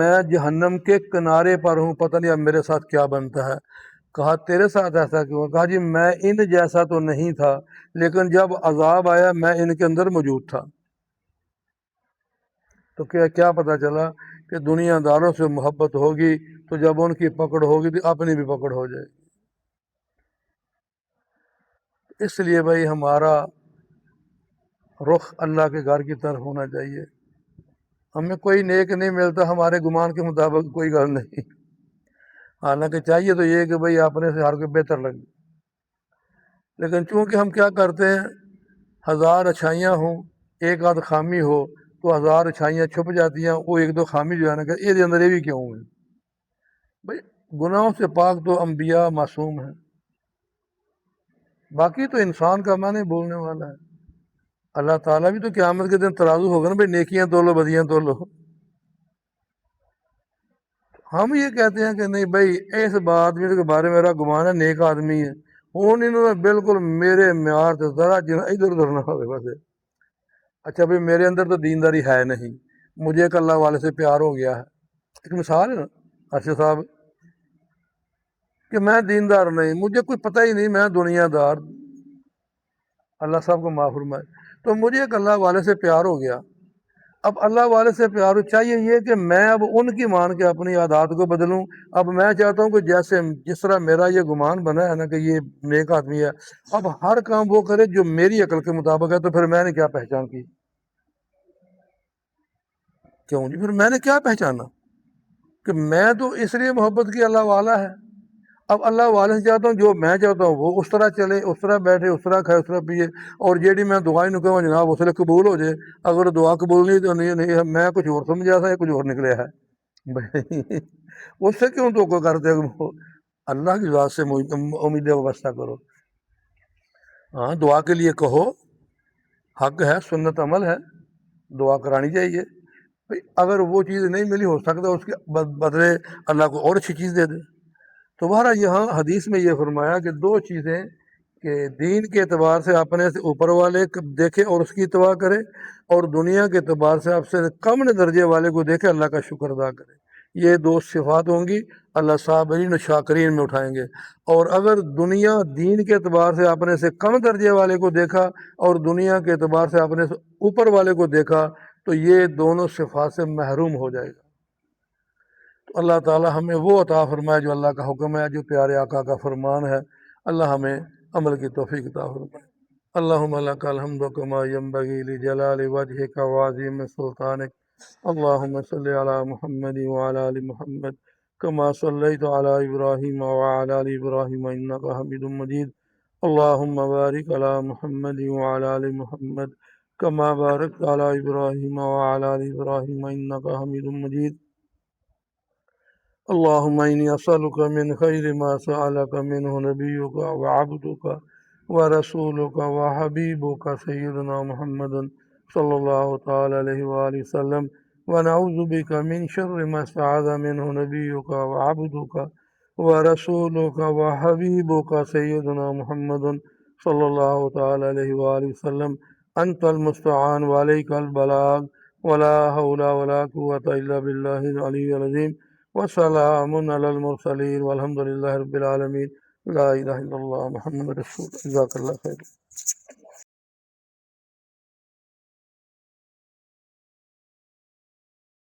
میں جہنم کے کنارے پر ہوں، پتہ نہیں اب میرے ساتھ کیا بنتا ہے۔ کہا تیرے ساتھ ایسا کیوں؟ کہا جی میں ان جیسا تو نہیں تھا، لیکن جب عذاب آیا میں ان کے اندر موجود تھا۔ تو کیا پتہ چلا کہ دنیا داروں سے محبت ہوگی تو جب ان کی پکڑ ہوگی تو اپنی بھی پکڑ ہو جائے گی۔ اس لیے بھائی ہمارا رخ اللہ کے گھر کی طرف ہونا چاہیے۔ ہمیں کوئی نیک نہیں ملتا ہمارے گمان کے مطابق، کوئی گل نہیں، حالانکہ چاہیے تو یہ کہ بھائی اپنے سے ہر کوئی بہتر لگے، لیکن چونکہ ہم کیا کرتے ہیں، ہزار اچھائیاں ہوں ایک آدھ خامی ہو تو ہزار اچھائیاں چھپ جاتی ہیں، وہ ایک دو خامی جو ہے نا کہ یہ اندر یہ بھی کیوں ہے؟ بھائی گناہوں سے پاک تو انبیاء معصوم ہیں، باقی تو انسان کا میں نہیں بولنے والا ہے۔ اللہ تعالیٰ بھی تو قیامت کے دن ترازو ہوگا نا، بھائی نیکیاں تولو بدیاں تولو۔ ہم یہ کہتے ہیں کہ نہیں بھائی اس بات کے بارے میں میرا گمان ہے نیک آدمی ہے، انہوں نے بالکل میرے معیار سے ذرا ادھر ادھر نہ ہوئے بس۔ اچھا بھائی میرے اندر تو دینداری ہے نہیں، مجھے ایک اللہ والے سے پیار ہو گیا ہے۔ ایک مثال ہے نا ارشد صاحب کہ میں دیندار نہیں، مجھے کوئی پتہ ہی نہیں، میں دنیا دار، اللہ صاحب کو معاف فرمائے، تو مجھے ایک اللہ والے سے پیار ہو گیا۔ اب اللہ والے سے پیار ہو چاہیے یہ کہ میں اب ان کی مان کے اپنی عادات کو بدلوں۔ اب میں چاہتا ہوں کہ جس طرح میرا یہ گمان بنا ہے نا کہ یہ نیک آدمی ہے، اب ہر کام وہ کرے جو میری عقل کے مطابق ہے، تو پھر میں نے کیا پہچان کی؟ کیوں جی؟ پھر میں نے کیا پہچانا کہ میں تو اس لیے محبت کی اللہ والا ہے۔ اب اللہ والے سے چاہتا ہوں جو میں چاہتا ہوں وہ اس طرح چلے، اس طرح بیٹھے، اس طرح کھائے، اس طرح پیے، اور جیڑی میں دعائیں نہ کہوں جناب اس لیے قبول ہو جائے۔ اگر دعا قبول نہیں تو نہیں میں کچھ اور سمجھا تھا، کچھ اور نکلے ہے بھائی، اس سے کیوں توقع کرتے ہو؟ اللہ کی ذات سے امید وابستہ کرو۔ ہاں دعا کے لیے کہو، حق ہے، سنت عمل ہے، دعا کرانی چاہیے۔ اگر وہ چیز نہیں ملی ہو سکتا اس کے بدلے اللہ کو اور اچھی چیز دے دے۔ تو بہرحال یہاں حدیث میں یہ فرمایا کہ دو چیزیں کہ دین کے اعتبار سے اپنے سے اوپر والے دیکھے اور اس کی اتباع کرے، اور دنیا کے اعتبار سے آپ سے کم درجے والے کو دیکھے اللہ کا شکر ادا کرے۔ یہ دو صفات ہوں گی، اللہ صابرین و شاکرین میں اٹھائیں گے۔ اور اگر دنیا دین کے اعتبار سے اپنے سے کم درجے والے کو دیکھا اور دنیا کے اعتبار سے اپنے سے اوپر والے کو دیکھا تو یہ دونوں صفات سے محروم ہو جائے گا۔ تو اللہ تعالی ہمیں وہ عطا فرمائے جو اللہ کا حکم ہے، جو پیارے آقا کا فرمان ہے۔ اللہ ہمیں عمل کی توفیق عطا فرمائے۔ اللہم لک الحمد کما ینبغی لجلال وجہک وعظیم سلطانک۔ اللہم صلی علی محمد وعلی آل محمد کما صلیت علی ابراہیم وعلی آل ابراہیم انک حمید مجید۔ اللہم بارک علی محمد وعلی آل محمد کما بارکت علی ابراہیم وعلی آل ابراہیم انک حمید مجید۔ اللہم انی اسألک من خیر ما سألک منہ نبیک وعبدک ورسولک وحبیبک سیدنا محمد صلی اللہ تعالی علیہ وآلہ وسلم، ونعوذ بک من شر ما استعاذ منہ نبیک وعبدک ورسولک وحبیبک سیدنا محمد صلی اللہ تعالی علیہ وآلہ وسلم۔ انت المستعان وعلیک البلاغ ولا حول ولا قوة الا باللہ العلی العظیم، وسلام علی المرسلین والحمد للہ رب العالمین۔ لا الہ الا اللہ محمد رسول اللہ۔ جزاک اللہ خیر۔